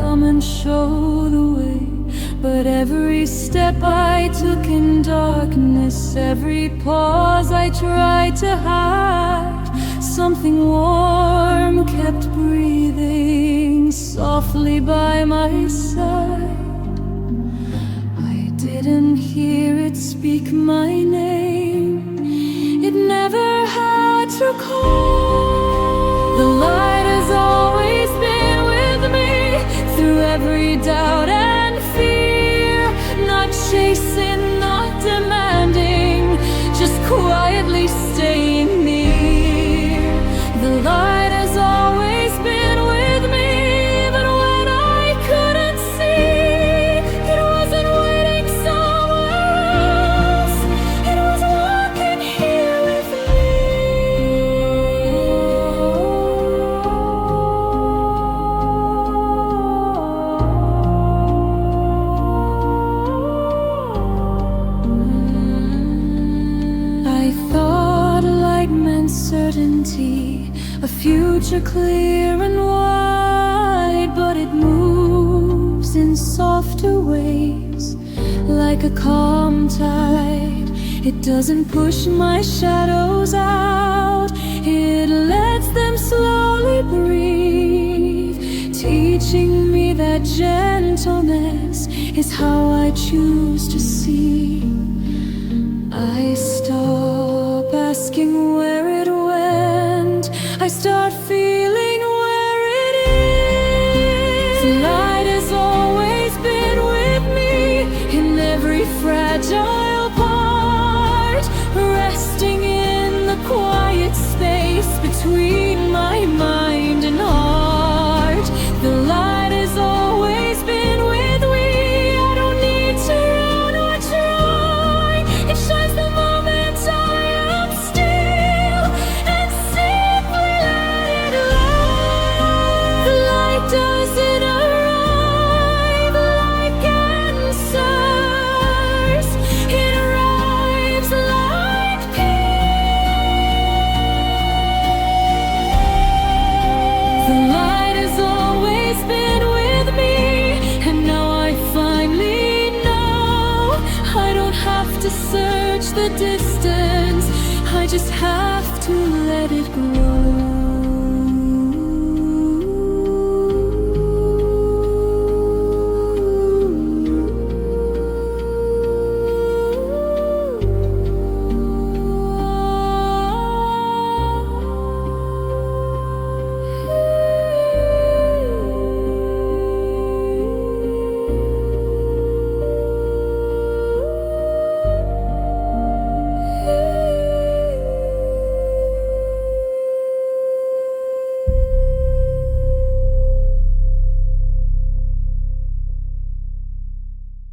come and show the way. But every step I took in darkness, every pause I tried to hide, something warm kept breathing softly by my side. I didn't hear it speak my name, it never had to call. The light has always been with me through every doubt and fear. Not chasing, not demanding, just quietly staying near. The light has always been with me, even when I couldn't see. It wasn't waiting somewhere else, it was walking here with me. I thought light meant certainty, a future clear and wide, but it moves in softer waves, like a calm tide. It doesn't push my shadows out, it lets them slowly breathe, teaching me that gentleness is how I choose to see. I stop asking where it went, I start feeling where it is. The light has always been with me in every fragile part, resting in the quiet space between my mind and heart. The light has always been with me, I don't need to run or try. It shines the moment I am still and simply let it light. The light doesn't arrive like answers, it arrives like peace. The light has always been with me, and now I finally know I don't have to search the distance, I just have to let it grow.